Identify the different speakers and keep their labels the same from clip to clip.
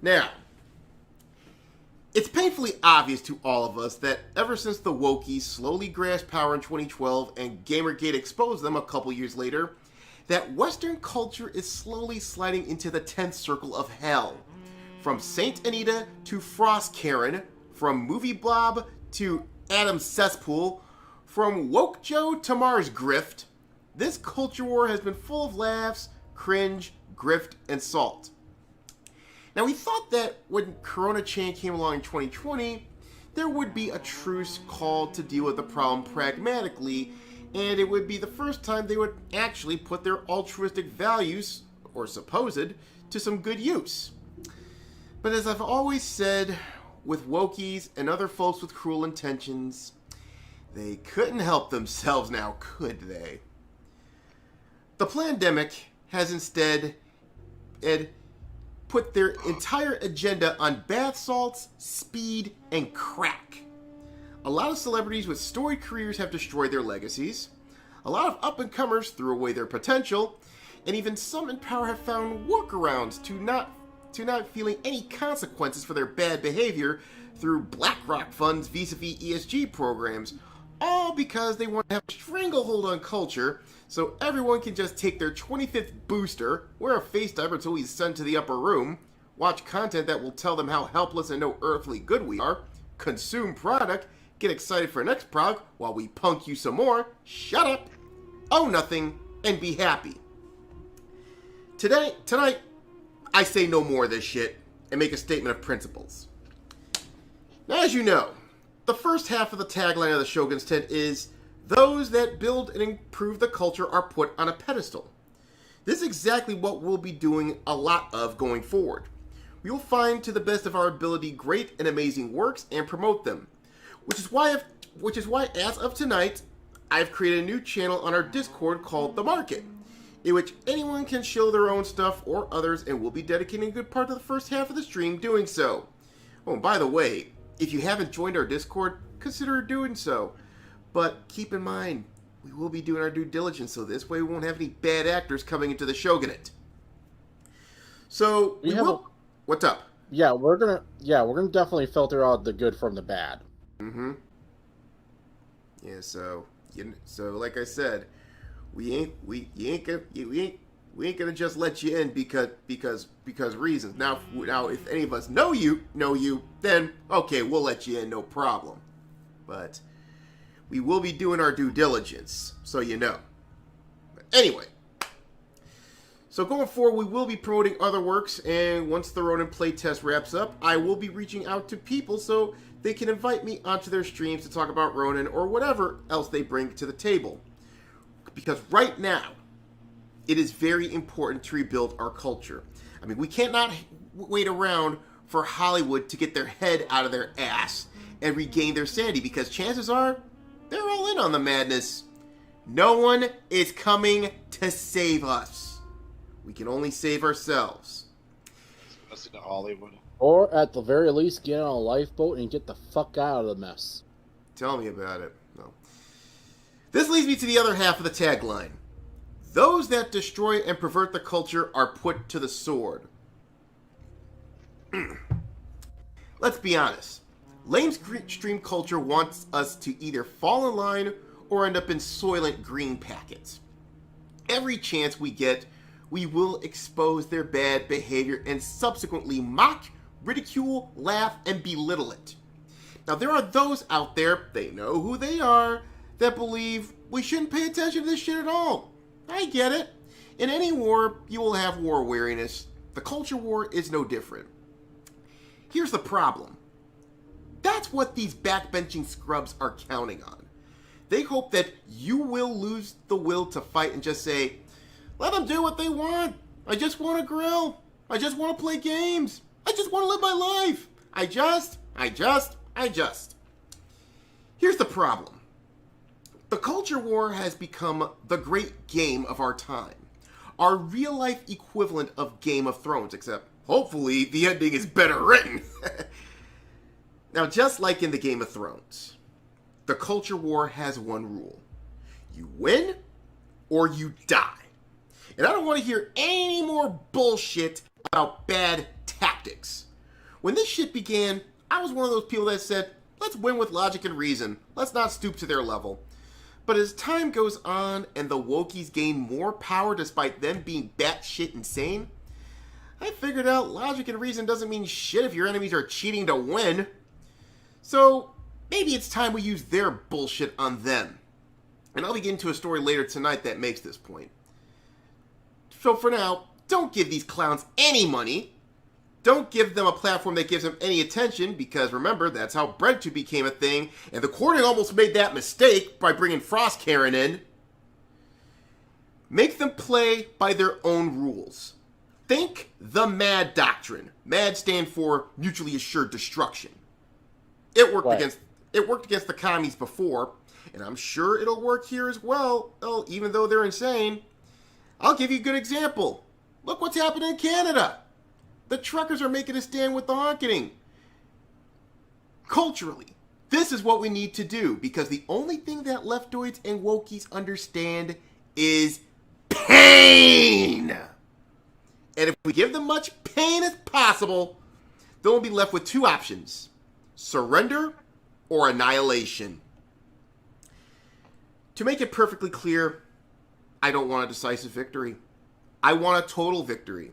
Speaker 1: Now, it's painfully obvious to all of us that ever since the wokies slowly grasped power in 2012 and Gamergate exposed them a couple years later, that Western culture is slowly sliding into the 10th circle of hell. From Saint Anita to Frost Karen, from Movie Blob to Adam's Cesspool, from Woke Joe to Mars Grift, this culture war has been full of laughs, cringe, grift, and salt. Now, we thought that when Corona Chain came along in 2020, there would be a truce called to deal with the problem pragmatically, and it would be the first time they would actually put their altruistic values, or supposed, to some good use. But as I've always said, with wokies and other folks with cruel intentions, they couldn't help themselves now, could they? The pandemic has instead put their entire agenda on bath salts, speed, and crack. A lot of celebrities with storied careers have destroyed their legacies. A lot of up-and-comers threw away their potential, and even some in power have found workarounds to not feeling any consequences for their bad behavior through BlackRock funds vis-a-vis ESG programs, all because they want to have a stranglehold on culture so everyone can just take their 25th booster, wear a face diaper until he's sent to the upper room, watch content that will tell them how helpless and no earthly good we are, consume product, get excited for next product while we punk you some more, shut up, own nothing, and be happy. Tonight, I say no more of this shit and make a statement of principles. Now, as you know, the first half of the tagline of the Shogun's tent is, "Those that build and improve the culture are put on a pedestal." This is exactly what we'll be doing a lot of going forward. We will find to the best of our ability great and amazing works and promote them. Which is why as of tonight, I've created a new channel on our Discord called The Market, in which anyone can show their own stuff or others, and we'll be dedicating a good part of the first half of the stream doing so. Oh, and by the way, if you haven't joined our Discord, consider doing so. But keep in mind, we will be doing our due diligence, so this way we won't have any bad actors coming into the Shogunate. So what's up?
Speaker 2: We're gonna definitely filter out the good from the bad.
Speaker 1: Mm-hmm. Yeah. So like I said, we ain't gonna just let you in because reasons. Now if any of us know you, then okay, we'll let you in, no problem. But we will be doing our due diligence, so you know. But anyway, so going forward, we will be promoting other works, and once the Ronin playtest wraps up, I will be reaching out to people so they can invite me onto their streams to talk about Ronin or whatever else they bring to the table. Because right now, it is very important to rebuild our culture. I mean, we cannot wait around for Hollywood to get their head out of their ass and regain their sanity, because chances are, they're all in on the madness. No one is coming to save us. We can only save ourselves.
Speaker 3: Listen to Hollywood.
Speaker 2: Or at the very least, get on a lifeboat and get the fuck out of the mess.
Speaker 1: Tell me about it. No. This leads me to the other half of the tagline. Those that destroy and pervert the culture are put to the sword. Let's be honest. Lamestream culture wants us to either fall in line or end up in Soylent Green packets. Every chance we get, we will expose their bad behavior and subsequently mock, ridicule, laugh, and belittle it. Now, there are those out there, they know who they are, that believe we shouldn't pay attention to this shit at all. I get it. In any war, you will have war weariness. The culture war is no different. Here's the problem. That's what these backbenching scrubs are counting on. They hope that you will lose the will to fight and just say, let them do what they want. I just want to grill. I just want to play games. I just want to live my life. I just. Here's the problem. The culture war has become the great game of our time. Our real-life equivalent of Game of Thrones, except hopefully the ending is better written. Now, just like in the Game of Thrones, the culture war has one rule. You win or you die. And I don't want to hear any more bullshit about bad tactics. When this shit began, I was one of those people that said, let's win with logic and reason. Let's not stoop to their level. But as time goes on and the wokies gain more power despite them being batshit insane, I figured out logic and reason doesn't mean shit if your enemies are cheating to win. So maybe it's time we use their bullshit on them. And I'll be getting to a story later tonight that makes this point. So for now, don't give these clowns any money. Don't give them a platform that gives them any attention, because remember, that's how BreadTube became a thing, and the Corning almost made that mistake by bringing Frost Karen in. Make them play by their own rules. Think the MAD doctrine. MAD stand for mutually assured destruction. It worked against the commies before, and I'm sure it'll work here as well, even though they're insane. I'll give you a good example. Look what's happening in Canada. The truckers are making a stand with the honking. Culturally, this is what we need to do, because the only thing that leftoids and wokies understand is pain. And if we give them much pain as possible, they'll be left with two options: surrender or annihilation. To make it perfectly clear, I don't want a decisive victory. I want a total victory.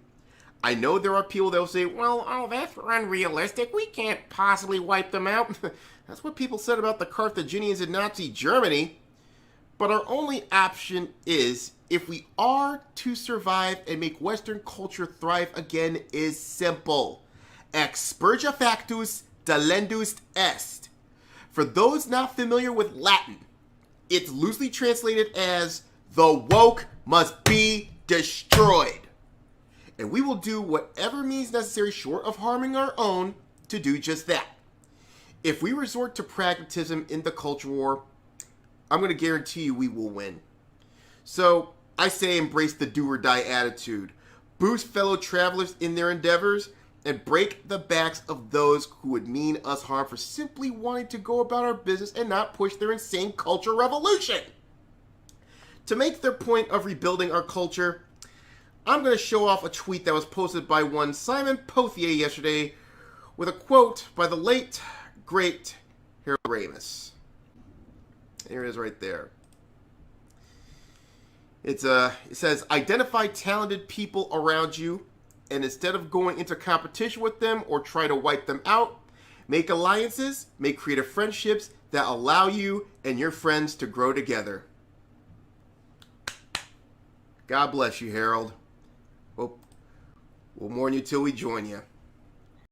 Speaker 1: I know there are people that will say, well, that's unrealistic. We can't possibly wipe them out. That's what people said about the Carthaginians in Nazi Germany. But our only option is, if we are to survive and make Western culture thrive again, is simple. Expurga factus, delendus est. For those not familiar with Latin, it's loosely translated as, the woke must be destroyed. And we will do whatever means necessary short of harming our own to do just that. If we resort to pragmatism in the culture war, I'm going to guarantee you we will win. So I say embrace the do or die attitude. Boost fellow travelers in their endeavors and break the backs of those who would mean us harm for simply wanting to go about our business and not push their insane culture revolution. To make their point of rebuilding our culture, I'm going to show off a tweet that was posted by one Simon Pothier yesterday with a quote by the late, great Harold Ramis. Here it is right there. It says, identify talented people around you, and instead of going into competition with them or try to wipe them out, make alliances, make creative friendships that allow you and your friends to grow together. God bless you, Harold. We'll mourn you till we join you.